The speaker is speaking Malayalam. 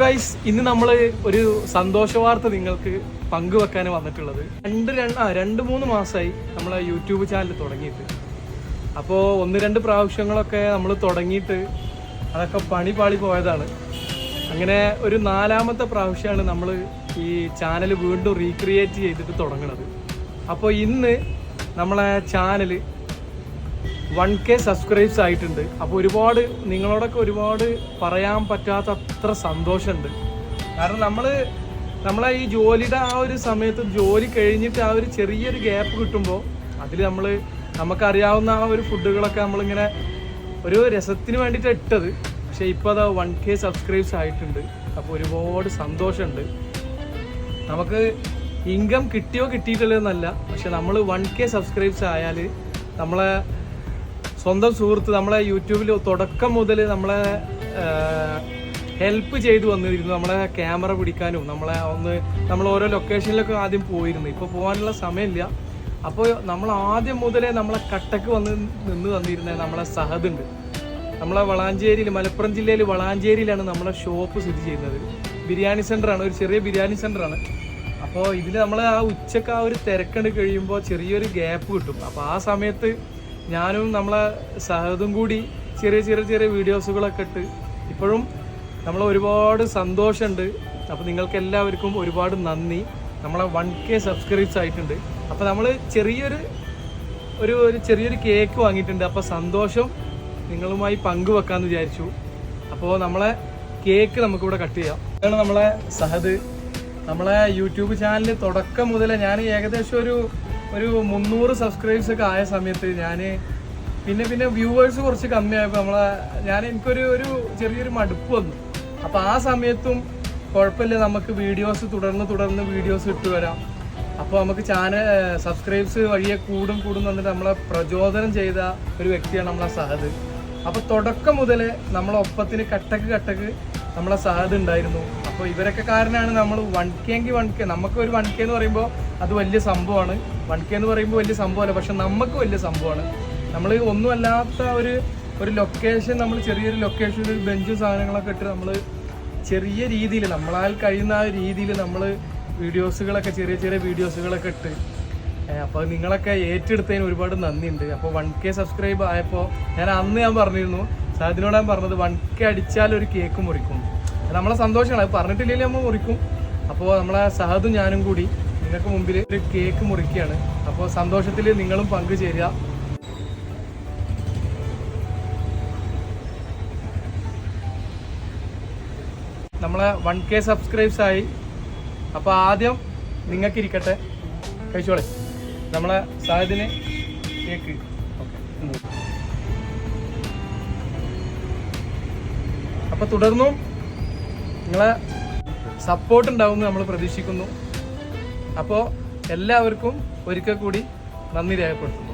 ഗൈസ്, ഇന്ന് നമ്മൾ ഒരു സന്തോഷ വാർത്ത നിങ്ങൾക്ക് പങ്കുവെക്കാൻ വന്നിട്ടുള്ളത്. 2-3 മാസമായി നമ്മളെ യൂട്യൂബ് ചാനൽ തുടങ്ങിയിട്ട്. അപ്പോൾ 1-2 പ്രാവശ്യങ്ങളൊക്കെ നമ്മൾ തുടങ്ങിയിട്ട് അതൊക്കെ പാളി പോയതാണ്. അങ്ങനെ ഒരു 4ാമത്തെ പ്രാവശ്യമാണ് നമ്മൾ ഈ ചാനൽ വീണ്ടും റീക്രിയേറ്റ് ചെയ്തിട്ട് തുടങ്ങുന്നത്. അപ്പോൾ ഇന്ന് നമ്മളെ ചാനൽ 1K സബ്സ്ക്രൈബ്സ് ആയിട്ടുണ്ട്. അപ്പോൾ നിങ്ങളോടൊക്കെ ഒരുപാട് പറയാൻ പറ്റാത്ത അത്ര സന്തോഷമുണ്ട്. കാരണം നമ്മളെ ഈ ജോലിയുടെ ആ ഒരു സമയത്ത് ജോലി കഴിഞ്ഞിട്ട് ആ ഒരു ചെറിയൊരു ഗ്യാപ്പ് കിട്ടുമ്പോൾ അതിൽ നമുക്കറിയാവുന്ന ആ ഒരു ഫുഡുകളൊക്കെ നമ്മളിങ്ങനെ ഒരു രസത്തിന് വേണ്ടിയിട്ട് ഇട്ടത്. പക്ഷേ ഇപ്പോൾ അത് 1K സബ്സ്ക്രൈബ്സ് ആയിട്ടുണ്ട്. അപ്പോൾ ഒരുപാട് സന്തോഷമുണ്ട്. നമുക്ക് ഇൻകം കിട്ടിയോ കിട്ടിയിട്ടില്ലെന്നല്ല, പക്ഷെ നമ്മൾ 1K സബ്സ്ക്രൈബ്സ് ആയാൽ നമ്മളെ സ്വന്തം സുഹൃത്ത് നമ്മളെ യൂട്യൂബിൽ തുടക്കം മുതൽ നമ്മളെ ഹെൽപ്പ് ചെയ്തു വന്നിരുന്നു. നമ്മളെ ക്യാമറ പിടിക്കാനും നമ്മൾ ഓരോ ലൊക്കേഷനിലൊക്കെ ആദ്യം പോയിരുന്നു. ഇപ്പോൾ പോകാനുള്ള സമയമില്ല. അപ്പോൾ നമ്മൾ ആദ്യം മുതലേ നമ്മളെ കട്ടക്ക് നിന്ന് തന്നിരുന്നത് നമ്മളെ സഹദുണ്ട്. നമ്മളെ വളാഞ്ചേരിയിൽ, മലപ്പുറം ജില്ലയിൽ വളാഞ്ചേരിയിലാണ് നമ്മളെ ഷോപ്പ് സ്ഥിതി ചെയ്യുന്നത്. ബിരിയാണി സെൻ്ററാണ്, ഒരു ചെറിയ ബിരിയാണി സെൻ്ററാണ്. അപ്പോൾ ഇതിൽ നമ്മൾ ആ ഉച്ചക്ക് ആ ഒരു തിരക്കണ്ട് കഴിയുമ്പോൾ ചെറിയൊരു ഗ്യാപ്പ് കിട്ടും. അപ്പോൾ ആ സമയത്ത് ഞാനും നമ്മളെ സഹദും കൂടി ചെറിയ വീഡിയോസുകളൊക്കെ ഇട്ട് ഇപ്പോഴും നമ്മൾ ഒരുപാട് സന്തോഷമുണ്ട്. അപ്പോൾ നിങ്ങൾക്ക് എല്ലാവർക്കും ഒരുപാട് നന്ദി. നമ്മളെ 1K സബ്സ്ക്രൈബ്സ് ആയിട്ടുണ്ട്. അപ്പോൾ നമ്മൾ ചെറിയൊരു കേക്ക് വാങ്ങിയിട്ടുണ്ട്. അപ്പോൾ സന്തോഷം നിങ്ങളുമായി പങ്കുവെക്കാമെന്ന് വിചാരിച്ചു. അപ്പോൾ നമ്മളെ കേക്ക് നമുക്കിവിടെ കട്ട് ചെയ്യാം. ഇതാണ് നമ്മളെ സഹദ്. നമ്മളെ യൂട്യൂബ് ചാനൽ തുടക്കം മുതലേ ഞാൻ ഏകദേശം ഒരു 300 സബ്സ്ക്രൈബ്സ് ഒക്കെ ആയ സമയത്ത് ഞാൻ പിന്നെ വ്യൂവേഴ്സ് കുറച്ച് കമ്മിയായപ്പോൾ എനിക്കൊരു ചെറിയൊരു മടുപ്പ് വന്നു. അപ്പോൾ ആ സമയത്തും കുഴപ്പമില്ല, നമുക്ക് വീഡിയോസ് തുടർന്ന് വീഡിയോസ് ഇട്ട് വരാം. അപ്പോൾ നമുക്ക് ചാനൽ സബ്സ്ക്രൈബ്സ് വഴിയെ കൂടും വന്നിട്ട് നമ്മളെ പ്രചോദനം ചെയ്ത ഒരു വ്യക്തിയാണ് നമ്മളെ സഹദ്. അപ്പോൾ തുടക്കം മുതൽ നമ്മളെ ഒപ്പത്തിന് കട്ടക്ക് നമ്മളെ സഹദ് ഉണ്ടായിരുന്നു. അപ്പോൾ ഇവരൊക്കെ കാരണമാണ് നമ്മൾ 1K നമുക്കൊരു 1K എന്ന് പറയുമ്പോൾ അത് വലിയ സംഭവമാണ്. 1K എന്ന് പറയുമ്പോൾ വലിയ സംഭവമല്ല, പക്ഷെ നമുക്ക് വലിയ സംഭവമാണ്. നമ്മൾ ഒന്നുമല്ലാത്ത ഒരു ലൊക്കേഷൻ, നമ്മൾ ചെറിയൊരു ലൊക്കേഷൻ, ഒരു ബെഞ്ചും സാധനങ്ങളൊക്കെ ഇട്ട് നമ്മൾ ചെറിയ രീതിയിൽ നമ്മളാൽ കഴിയുന്ന ആ രീതിയിൽ നമ്മൾ വീഡിയോസുകളൊക്കെ ചെറിയ വീഡിയോസുകളൊക്കെ ഇട്ട് അപ്പോൾ നിങ്ങളൊക്കെ ഏറ്റെടുത്തതിന് ഒരുപാട് നന്ദിയുണ്ട്. അപ്പോൾ 1K സബ്സ്ക്രൈബ് ആയപ്പോൾ ഞാൻ പറഞ്ഞിരുന്നു, സഹദിനോട് ഞാൻ പറഞ്ഞത് 1K അടിച്ചാൽ ഒരു കേക്ക് മുറിക്കും. നമ്മളെ സന്തോഷമാണ്, അത് പറഞ്ഞിട്ടില്ലെങ്കിൽ നമ്മൾ മുറിക്കും. അപ്പോൾ നമ്മളെ സഹദും ഞാനും കൂടി നിങ്ങൾക്ക് മുമ്പിൽ ഒരു കേക്ക് മുറിക്കുകയാണ്. അപ്പോൾ സന്തോഷത്തിൽ നിങ്ങളും പങ്കുചേരുക. നമ്മളെ 1K സബ്സ്ക്രൈബ്സ് ആയി. അപ്പോൾ ആദ്യം നിങ്ങൾക്ക് ഇരിക്കട്ടെ, കഴിച്ചോളെ. നമ്മളെ സഹദിന് കേക്ക്. അപ്പോൾ തുടർന്നും നിങ്ങളെ സപ്പോർട്ട് ഉണ്ടാവുമെന്ന് നമ്മൾ പ്രതീക്ഷിക്കുന്നു. അപ്പോൾ എല്ലാവർക്കും ഒരിക്കൽ കൂടി നന്ദി രേഖപ്പെടുത്തുന്നു.